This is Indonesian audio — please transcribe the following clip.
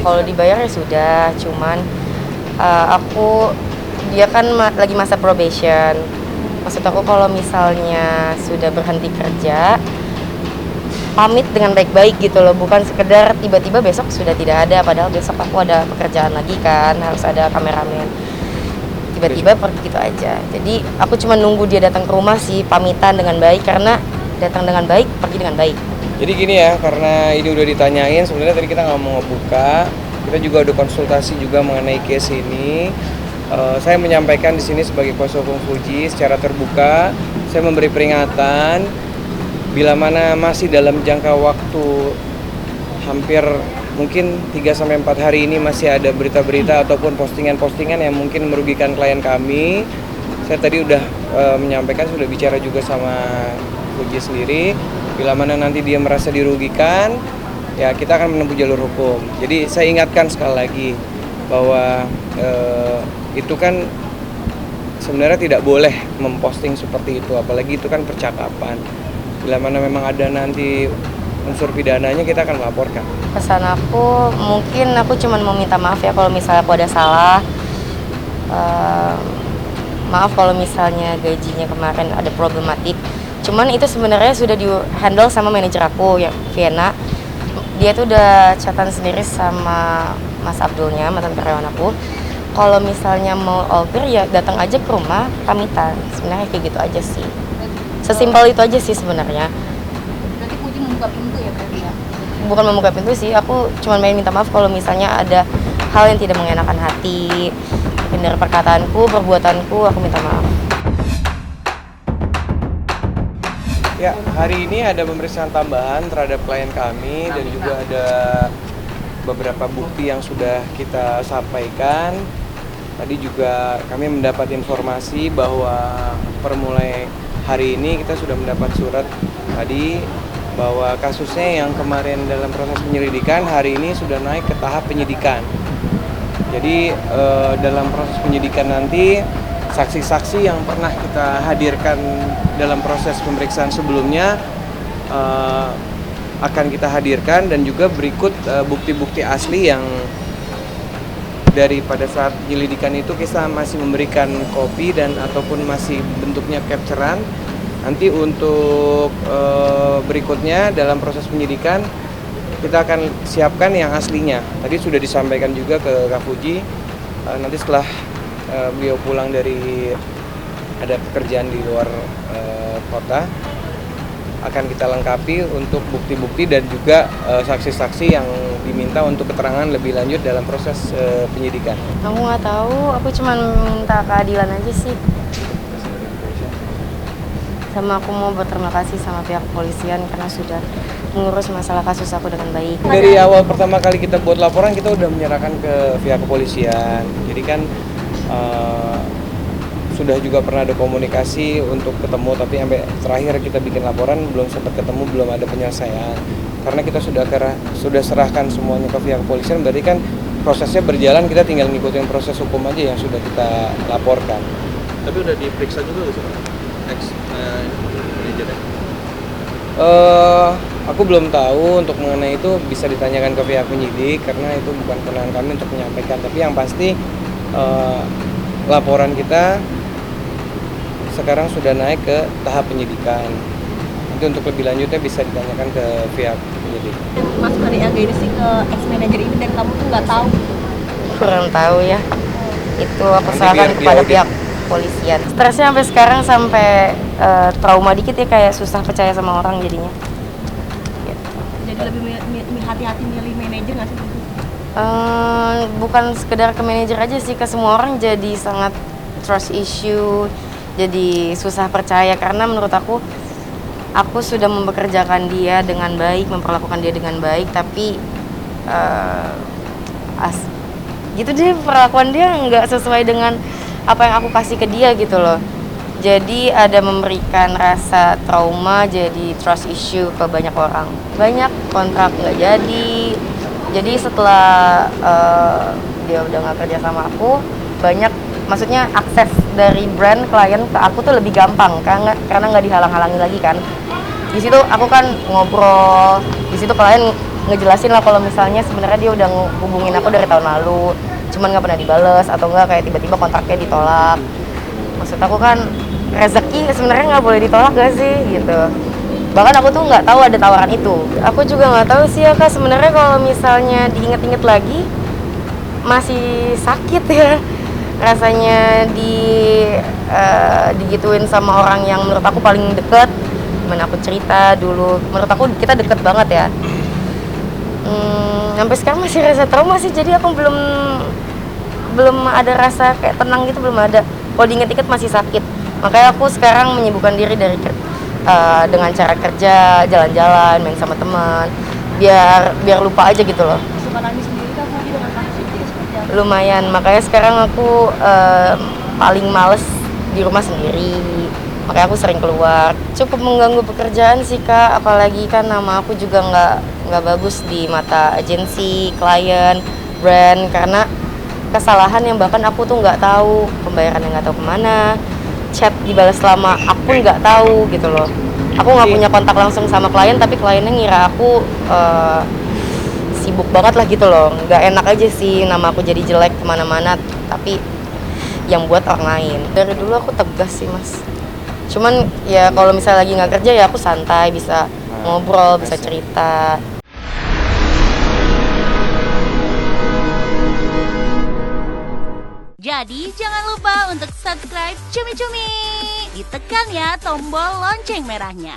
Kalau dibayar ya sudah, cuman dia kan lagi masa probation. Maksud aku kalau misalnya sudah berhenti kerja, pamit dengan baik-baik gitu loh, bukan sekedar tiba-tiba besok sudah tidak ada, padahal besok aku ada pekerjaan lagi kan, harus ada kameramen. Tiba-tiba pergi gitu aja. Jadi aku cuma nunggu dia datang ke rumah sih, pamitan dengan baik, karena datang dengan baik, pergi dengan baik. Jadi gini ya, karena ini udah ditanyain, sebenarnya tadi kita nggak mau ngebuka, kita juga udah konsultasi juga mengenai case ini. Saya menyampaikan di sini sebagai kuasa hukum Fuji secara terbuka, saya memberi peringatan bila mana masih dalam jangka waktu hampir mungkin 3-4 hari ini masih ada berita-berita ataupun postingan-postingan yang mungkin merugikan klien kami. Saya tadi udah menyampaikan, sudah bicara juga sama Fuji sendiri. Bila mana nanti dia merasa dirugikan, ya kita akan menempuh jalur hukum. Jadi saya ingatkan sekali lagi bahwa itu kan sebenarnya tidak boleh memposting seperti itu, apalagi itu kan percakapan. Bila mana memang ada nanti unsur pidananya, kita akan melaporkan. Pesan aku, mungkin aku cuma mau minta maaf ya kalau misalnya aku ada salah. Maaf kalau misalnya gajinya kemarin ada problematik. Cuman itu sebenarnya sudah di-handle sama manajer aku, ya Vienna. Dia tuh udah catatan sendiri sama Mas Abdulnya, mantan karyawan aku. Kalau misalnya mau alter ya datang aja ke rumah, pamitan. Sebenarnya kayak gitu aja sih. Sesimpel itu aja sih sebenarnya. Berarti Fuji membuka pintu ya berarti ya? Bukan membuka pintu sih, aku cuma main minta maaf kalau misalnya ada hal yang tidak mengenakan hati. Mungkin dari perkataanku, perbuatanku, aku minta maaf. Ya, hari ini ada pemeriksaan tambahan terhadap klien kami dan juga ada beberapa bukti yang sudah kita sampaikan. Tadi juga kami mendapat informasi bahwa per mulai hari ini kita sudah mendapat surat tadi bahwa kasusnya yang kemarin dalam proses penyelidikan hari ini sudah naik ke tahap penyidikan. Jadi dalam proses penyidikan nanti saksi-saksi yang pernah kita hadirkan dalam proses pemeriksaan sebelumnya akan kita hadirkan, dan juga berikut bukti-bukti asli yang dari pada saat penyelidikan itu kita masih memberikan kopi dan ataupun masih bentuknya capturean. Nanti untuk berikutnya dalam proses penyidikan kita akan siapkan yang aslinya. Tadi sudah disampaikan juga ke Kak Fuji, nanti setelah beliau pulang dari ada pekerjaan di luar kota, akan kita lengkapi untuk bukti-bukti dan juga saksi-saksi yang diminta untuk keterangan lebih lanjut dalam proses penyidikan. Aku nggak tahu, aku cuma minta keadilan aja sih. Sama aku mau berterima kasih sama pihak kepolisian karena sudah mengurus masalah kasus aku dengan baik. Dari awal pertama kali kita buat laporan, kita udah menyerahkan ke pihak kepolisian. Jadi kan sudah juga pernah ada komunikasi untuk ketemu, tapi sampai terakhir kita bikin laporan belum sempat ketemu, belum ada penyelesaian. Karena kita sudah serahkan semuanya ke pihak kepolisian, berarti kan prosesnya berjalan, kita tinggal ngikutin proses hukum aja yang sudah kita laporkan. Tapi udah diperiksa juga nggak sih Pak? Manajernya? Aku belum tahu, untuk mengenai itu bisa ditanyakan ke pihak penyidik karena itu bukan kewenangan kami untuk menyampaikan. Tapi yang pasti laporan kita sekarang sudah naik ke tahap penyidikan. Nanti untuk lebih lanjutnya bisa ditanyakan ke pihak penyidik. Masuk dari LGDC ke ex-manager ini dan kamu tuh nggak tahu? Kurang tahu ya. Itu aku Nanti serahkan biar kepada diaudit. pihak kepolisian. Stresnya sampai sekarang sampai trauma dikit ya, kayak susah percaya sama orang jadinya. Gitu. Jadi lebih hati-hati milih manajer nggak sih? Bukan sekedar ke manajer aja sih, ke semua orang jadi sangat trust issue, jadi susah percaya karena menurut aku sudah mempekerjakan dia dengan baik, memperlakukan dia dengan baik, tapi gitu deh, perlakuan dia nggak sesuai dengan apa yang aku kasih ke dia gitu loh. Jadi ada memberikan rasa trauma, jadi trust issue ke banyak orang. Banyak kontrak nggak jadi. Jadi setelah dia udah nggak kerja sama aku, banyak, maksudnya akses dari brand klien ke aku tuh lebih gampang karena nggak dihalang-halangi lagi kan. Di situ aku kan ngobrol, di situ klien ngejelasin lah kalau misalnya sebenarnya dia udah hubungin aku dari tahun lalu, cuman nggak pernah dibales atau enggak kayak tiba-tiba kontraknya ditolak. Maksud aku kan rezeki sebenarnya nggak boleh ditolak gak sih gitu. Bahkan aku tuh nggak tahu ada tawaran itu. Aku juga nggak tahu sih ya Kak, sebenarnya kalau misalnya diinget-inget lagi masih sakit ya rasanya digituin sama orang yang menurut aku paling deket. Gimana aku cerita dulu, menurut aku kita deket banget ya. Sampai sekarang masih rasa trauma sih, jadi aku belum ada rasa kayak tenang gitu, belum ada. Kalau diinget-inget masih sakit. Makanya aku sekarang menyibukkan diri dengan cara kerja, jalan-jalan, main sama teman, biar lupa aja gitu loh. Suka nangis sendiri kan Fuji dengan kasus ini seperti apa? Lumayan, makanya sekarang aku paling males di rumah sendiri. Makanya aku sering keluar. Cukup mengganggu pekerjaan sih Kak, apalagi kan nama aku juga nggak bagus di mata agensi, klien, brand, karena kesalahan yang bahkan aku tuh nggak tahu, pembayaran yang nggak tahu kemana, chat dibalas lama aku nggak tahu gitu loh. Aku nggak punya kontak langsung sama klien, tapi kliennya ngira aku sibuk banget lah gitu loh. Nggak enak aja sih nama aku jadi jelek kemana-mana, tapi yang buat orang lain. Dari dulu aku tegas sih Mas. Cuman ya kalau misalnya lagi nggak kerja ya aku santai, bisa ngobrol, bisa cerita. Jadi jangan lupa untuk subscribe Cumi Cumi. Ditekan ya tombol lonceng merahnya.